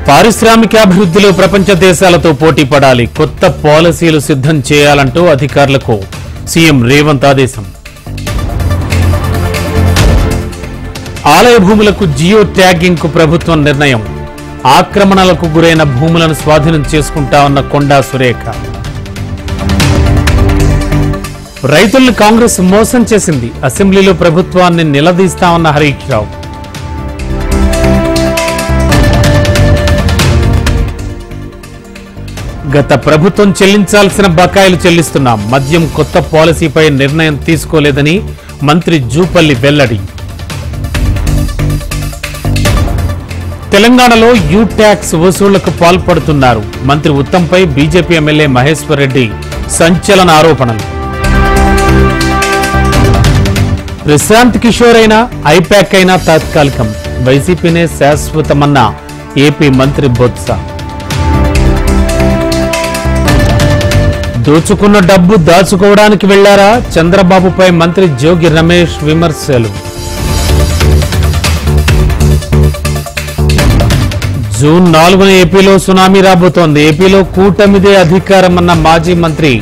పారిశ్రామికాభివృద్ధిలో ప్రపంచ దేశాలతో పోటీ పడాలి, కొత్త పాలసీలు సిద్ధం చేయాలంటూ అధికారులకు సీఎం రేవంత్ ఆదేశం. ఆలయ భూములకు జియో ట్యాగింగ్ కు ప్రభుత్వం నిర్ణయం. ఆక్రమణలకు గురైన భూములను స్వాధీనం చేసుకుంటామన్న కొండా సురేఖ. రైతులను కాంగ్రెస్ మోసం చేసింది, అసెంబ్లీలో ప్రభుత్వాన్ని నిలదీస్తామన్న హరీష్ రావు. గత ప్రభుత్వం చెల్లించాల్సిన బకాయిలు చెల్లిస్తున్నాం, మద్యం కొత్త పాలసీపై నిర్ణయం తీసుకోలేదని మంత్రి జూపల్లి వెల్లడి. తెలంగాణలో యూ ట్యాక్స్ వసూళ్లకు పాల్పడుతున్నారు, మంత్రి ఉత్తమ్పై బీజేపీ ఎమ్మెల్యే మహేశ్వర్ రెడ్డి సంచలన ఆరోపణలు. ప్రశాంత్ కిషోర్ అయినా ఐపాక్ అయినా తాత్కాలికం, వైసీపీనే శాశ్వతమన్న ఏపీ మంత్రి బొత్స. దోచుకున్న డబ్బు దాచుకోవడానికి వెళ్లారా, చంద్రబాబుపై మంత్రి జోగి రమేష్ విమర్శలు. జూన్ 4న ఏపీలో సునామీ రాబోతోంది, ఏపీలో కూటమిదే అధికారమన్న మాజీ మంత్రి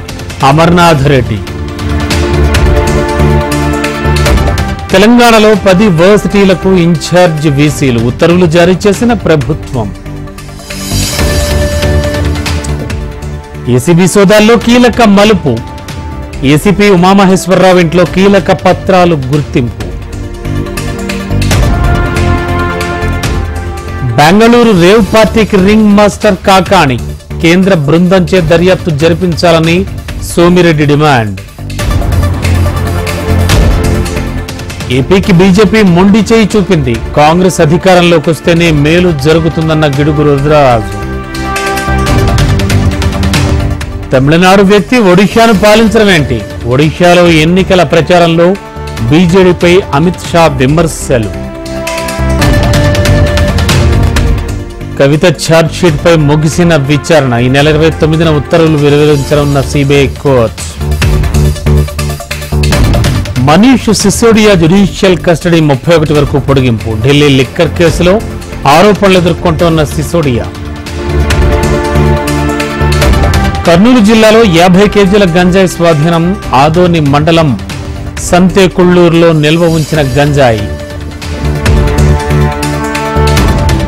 అమర్నాథ్ రెడ్డి. తెలంగాణలో 10 వర్సిటీలకు ఇన్ఛార్జ్ వీసీలు, ఉత్తర్వులు జారీ చేసిన ప్రభుత్వం. ఏసీబీ సోదాల్లో కీలక మలుపు, ఏసీపీ ఉమామహేశ్వరరావు ఇంట్లో కీలక పత్రాలు గుర్తింపు. బెంగళూరు రేవ్ పార్టీకి రింగ్ మాస్టర్ కాకాణి, కేంద్ర బృందంచే దర్యాప్తు జరిపించాలని సోమిరెడ్డి డిమాండ్. ఏపీకి బీజేపీ మొండి చేయి చూపింది, కాంగ్రెస్ అధికారంలోకి వస్తేనే మేలు జరుగుతుందన్న గిడుగు రుద్రరాజు. తమిళనాడు వ్యక్తి ఒడిశాను పాలించడం ఏంటి, ఒడిశాలో ఎన్నికల ప్రచారంలో బీజేడీపై అమిత్ షా విమర్శలు. కవిత ఛార్జ్షీట్ పై ముగిసిన విచారణ, ఈ నెల 29న ఉత్తర్వులు వెలువరించనున్న CBI court. Manish Sisodia judicial custody 31 వరకు పొడిగింపు, ఢిల్లీ లిక్కర్ కేసులో ఆరోపణలు ఎదుర్కొంటోన్న సిసోడియా. కర్నూలు జిల్లాలో 50 కేజీల గంజాయి స్వాధీనం, ఆదోని మండలం సంతేకుళ్లూరులో నిల్వ ఉంచిన గంజాయి.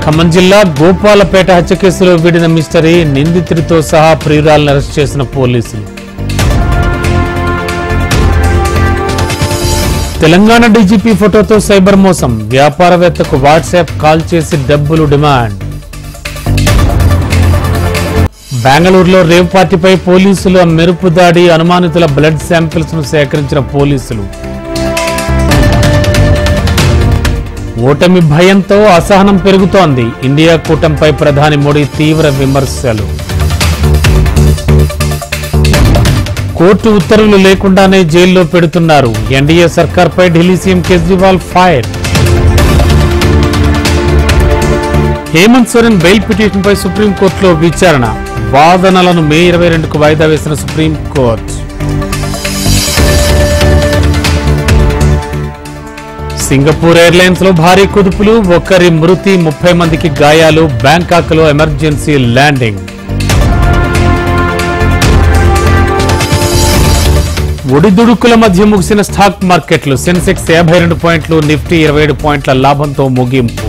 ఖమ్మం జిల్లా గోపాలపేట హత్య కేసులో వీడిన మిస్టరీ, నిందితుడితో సహా ప్రియురాలను అరెస్ట్ చేసిన పోలీసులు. తెలంగాణ డీజీపీ ఫోటోతో సైబర్ మోసం, వ్యాపారవేత్తకు వాట్సాప్ కాల్ చేసి డబ్బులు డిమాండ్. బెంగళూరులో రేవ్ పార్టీపై పోలీసుల మెరుపు దాడి, అనుమానితుల బ్లడ్ శాంపిల్స్ ను సేకరించిన పోలీసులు. ఓటమి భయంతో అసహనం పెరుగుతోంది, ఇండియా కూటమిపై ప్రధాని మోడీ తీవ్ర విమర్శలు. కోర్టు ఉత్తర్వులు లేకుండానే జైల్లో పెడుతున్నారు, ఎన్డీఏ సర్కార్పై Delhi CM Kejriwal fire. Hemant Soren bail పిటిషన్పై సుప్రీంకోర్టులో విచారణ, వాదనలను మే 22కు వాయిదా వేసిన సుప్రీంకోర్టు. సింగపూర్ ఎయిర్లైన్స్ లో భారీ కుదుపులు, ఒకరి మృతి, 30 మందికి గాయాలు, బ్యాంకాక్ లో ఎమర్జెన్సీ ల్యాండింగ్. ఒడిదుడుకుల మధ్య ముగిసిన స్టాక్ మార్కెట్లు, సెన్సెక్స్ 52 పాయింట్లు, నిఫ్టీ 27 పాయింట్ల లాభంతో ముగింపు.